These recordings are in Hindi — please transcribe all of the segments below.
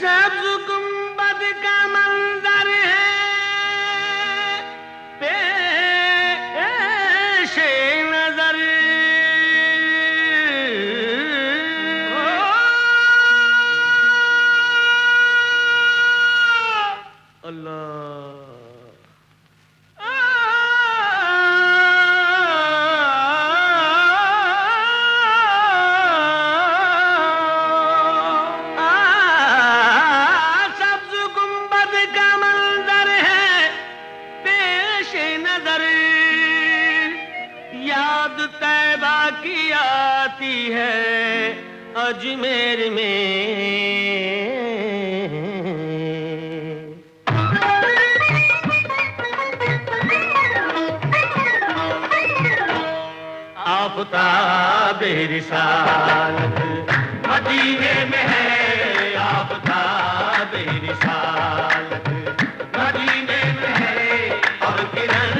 सब्ज गुंबद का मंजर है पेशे नजर। अल्लाह तैबा की आती है अजमेर में। आफ़ताब रिसालत मदीने में है, आफ़ताब रिसालत मदीने में है और किरण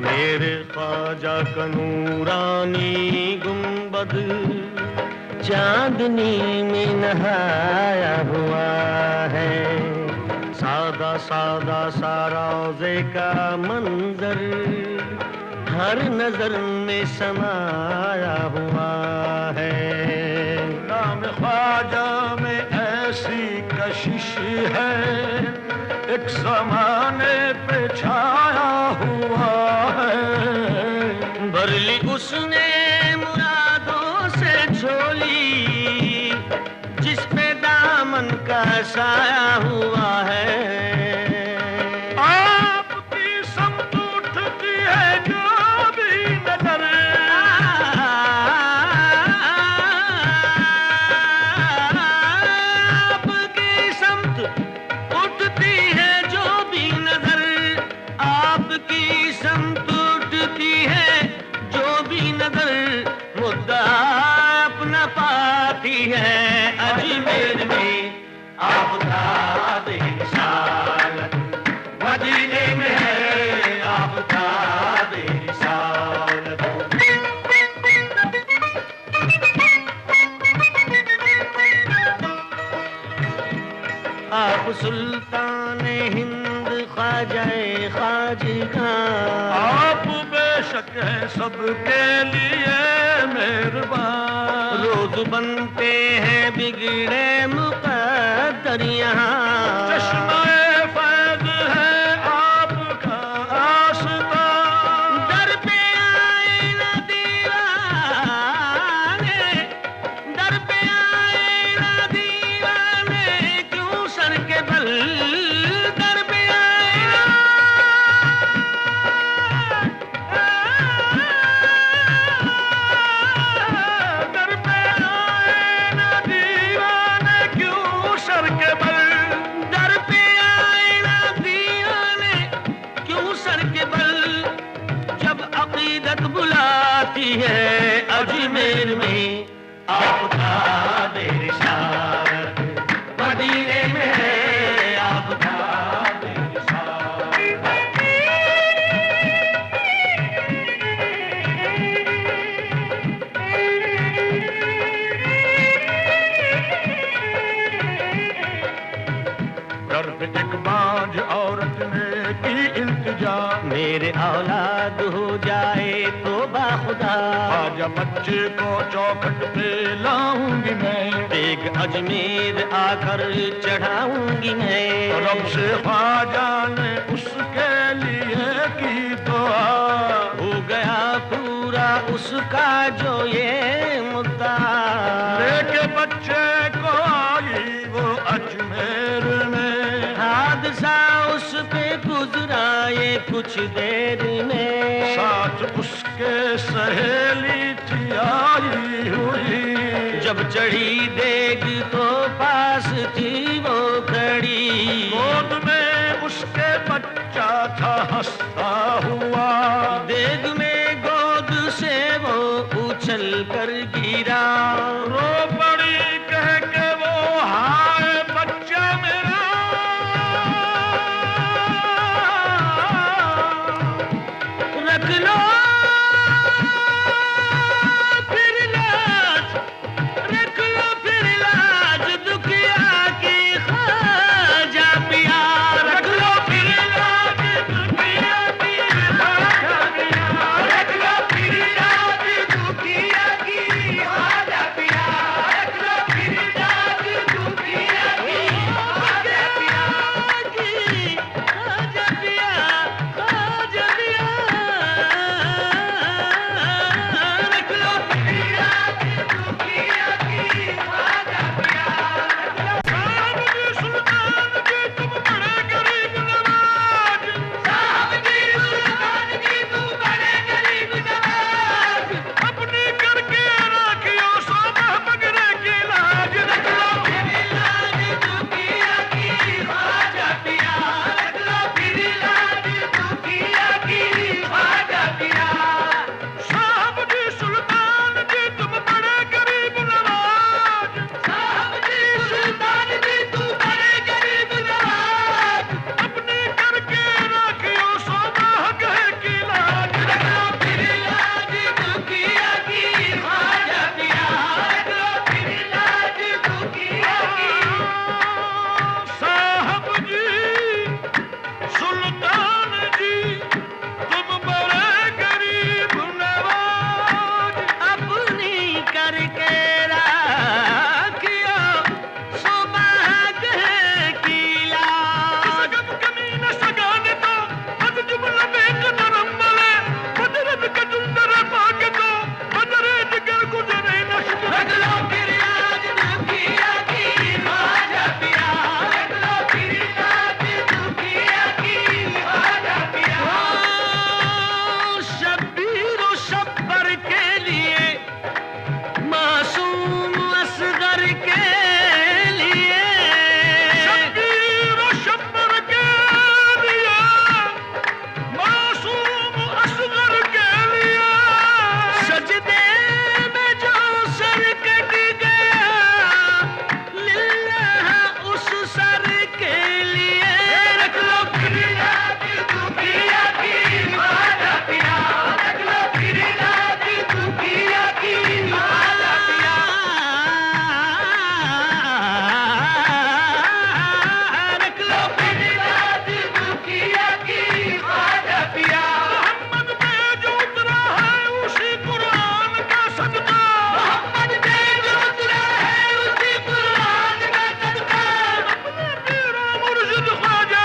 मेरे ख्वाजा का नूरानी गुंबद चांदनी में नहाया हुआ है। सादा सादा सा रोज़े का मंजर हर नजर में समाया हुआ है। नाम ख्वाजा में ऐसी कशिश है एक ज़माने पे छाया हुआ है। भर ली उसने मुरादों से झोली जिस पे दामन का साया हुआ है। आपकी समत उठती है जो भी नजर, आपकी समत उठती है जो भी नजर, आपकी समत उठती है जो भी नजर मुद्दा अपना पाती है अजमेर में। आफ़ताब रिसालत मदीने में है, आफ़ताब रिसालत। आप सुल्तान हिंद ख्वाजाए खाजिगा, आप बेशक है सबके लिए मेहरबान। रोज बनते हैं बिगड़े मुक़द्दर यहाँ, चश्मे फैज़ है आपका आस्था। दर पे आए न दीवाने, दर पे आए न दीवाने क्यों सर के बल, दर पे आए दर पे आए न दीवाने क्यों सर के बल, दर पे आए न दीवाने क्यों सर के बल। जब अक़ीदत बुलाती है अजमेर में, आफ़ताब रिसालत मदीने में है, आफ़ताब रिसालत। दर्द एक बांझ औरत ने की इल्तिजा, मेरे औलाद हो जाए तो बाखुदा। ख्वाजा बच्चे को चौखट पे लाऊंगी मैं, एक अजमेर आकर चढ़ाऊंगी मैं। रब से ख्वाजा ने उसके लिए की दुआ, हो गया पूरा उसका जो ये मुद्दा। लेके बच्चे को आई वो अजमेर में, हादसा उस पे गुजरा ये कुछ देर में। साथ उसके सहेली थी आई हुई, जब चढ़ी देग तो पास थी वो खड़ी। गोद में उसके बच्चा था हंसता हुआ, देग में गोद से वो उछल कर गिरा। रो पड़ी कह के वो हाय बच्चा मेरा, रख लो फिर लाज, रख लो फिर लाज दुखिया की ख्वाजा पिया। रख लो फिर लाज दुखिया की ख्वाजा पिया, रख लो फिर लाज दुखिया की ख्वाजा पिया, रख लो फिर लाज दुखिया की ख्वाजा पिया। ख्वाजा पिया, ख्वाजा पिया, रख लो फिर लाज दुखिया की ख्वाजा पिया। साहब जी सुल्तान जी तुम बड़े गरीब नवाज, साहब जी सुल्तान जी तुम बड़े गरीब नवाज, अपनी करके राखियो सो बगरे की लाज। रख लो फिर लाज दुखिया की ख्वाजा पिया, रख लो फिर लाज दुखिया की ख्वाजा पिया। साहब जी सुल्तान जी तुम बड़े गरीब नवाज, साहब जी सुल्तान जी तुम बड़े गरीब नवाज, अपनी करके राखियो सो गए की लाज। रख लो फिर लाज दुखिया की ख्वाजा पिया, रख लो फिर लाज दुखिया की। साहब जी सुल्तान जी तुम बड़े गरीब नवाज, अपनी करके राखियो सुबह की लाज। सगम कमी न सगाने तो बद जुमला बेक नरम मले, बदरत का जुंदर पाके तो बदरे जिगर गुजरे नश्क। रख लो फिर लाज दुखिया की ख्वाजा पिया, रख लो फिर लाज दुखिया की ख्वाजा पिया। शब्बीर और शब्बर के लिए, मासूम असगर के लिए, शब्बीर और शब्बर के लिए, मासूम असगर के लिए, सजदे में जो सर कट गया, लिल्लाह उस सर के लिए। रख लो फिर लाज दुखिया की ख्वाजा पिया, रख लो फिर लाज दुखिया की ख्वाजा पिया। रख लो फिर लाज दुखिया की ख्वाजा पिया। मोहम्मद पे जो उतरा है उसी कुरान का सदका, मोहम्मद पे जो उतरा है उसी कुरान का सदका, अपने पीरो मुर्शिद ख्वाजा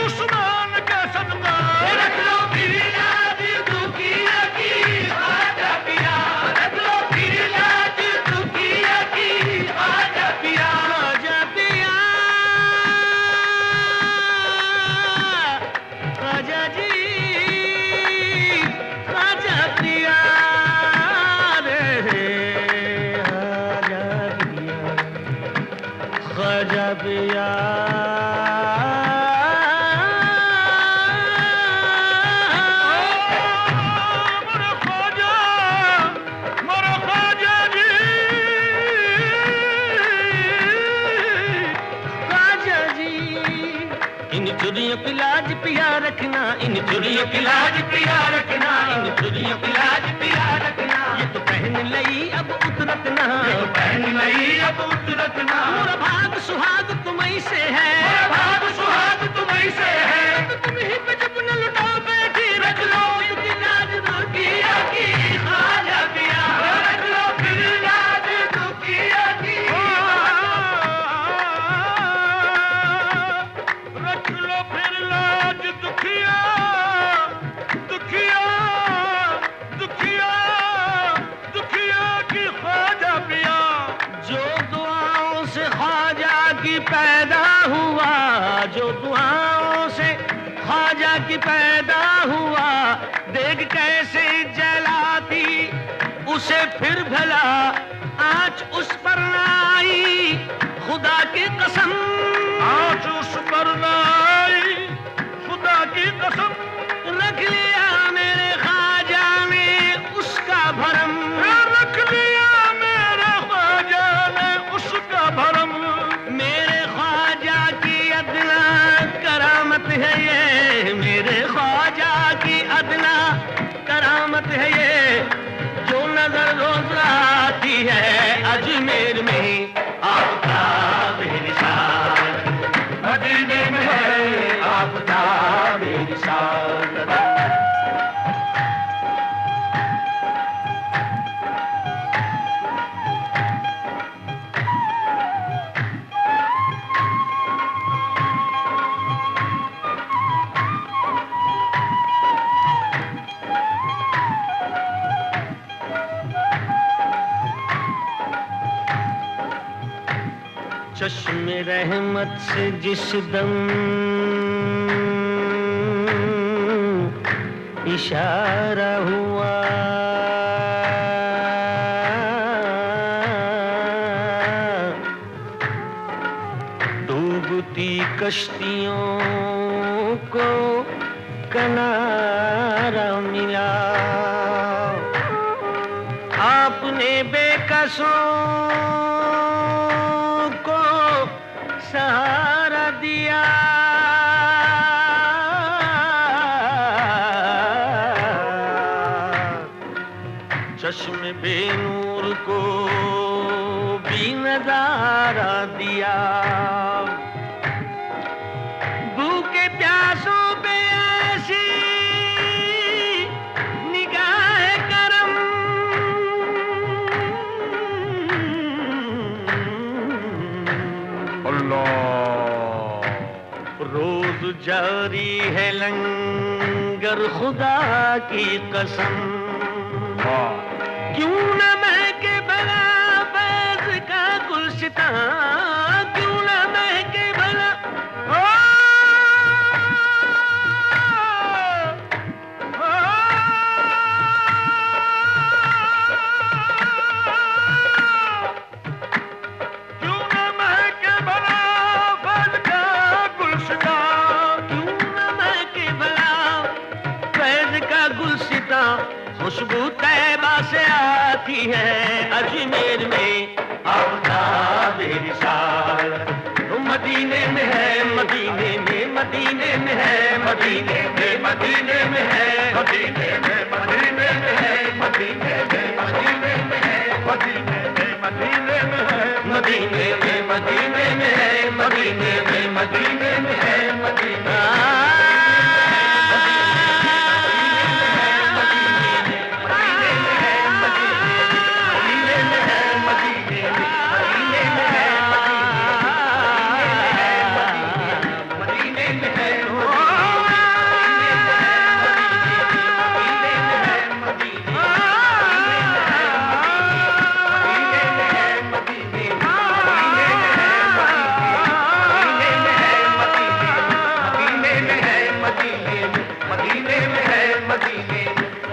उस्मान का सदका। रख लो फिर लाज दुखिया की ख्वाजा पिया, रख लो फिर लाज दुखिया की ख्वाजा पिया। ख्वाजा पिया, ख्वाजा जी, ख्वाजा पिया रे, ख्वाजा पिया, मेरे ख्वाजा, मेरे ख्वाजा जी, ख्वाजा जी। इन चुरियों की लाज पिया रखना, इन चुरियों की लाज पिया रखना, इन चुरियों की लाज पिया रखना। ये तो पहन लई अब उतरत ना, पहन लई अब उतरत ना, मोरा भाग सुहाग तुम्हीं से है, मेरा भाग सुहाग तुम्हीं से है। तो तुम ही पे जब न लुटा बैठी, रख लो इनकी लाज दुखिया की ख्वाजा पिया। रख लो फिर लाज दुखिया की, रख लो फिर लाज दुखिया, दुखिया, दुखिया, दुखिया की ख्वाजा पिया। जो दुआओं से ख्वाजा की पैदा हुआ, जो दुआओं से ख्वाजा की पैदा हुआ, देख कैसे जलाती उसे फिर भला आँच उस पर न आई, खुदा की कसम आज उस पर न आई, खुदा की कसम। है ये जो नजर रोज आती है अजमेर में आपका बेनिशान, मदीने में है आपका बेनिशान। चश्मे रहमत से जिस दम इशारा हुआ, डूबती कश्तियों को किनारा मिला, आपने बेकसों सहारा दिया, चश्मे बेनूर को भी नजारा दिया, भूखे प्यासों पे ऐसी निगाह करम, रोज जारी है लंगर खुदा की कसम, क्यों न महके भला फैज़ का गुलशितां, क्यों न महके भला खुशबू तैबा से आती है अजमेर में आपका बेनिशान, मदीने में है, मदीने में, मदीने में है, मदीने में, मदीने में है, मदीने में, मदीने में है, मदीने में, मदीने में है, मदीने में, मदीने में है, मदीने में, मदीने में है, मदीने में, मदीने में है, मदीना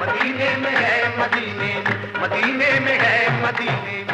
मदीने में है, मदीने में है, मदीने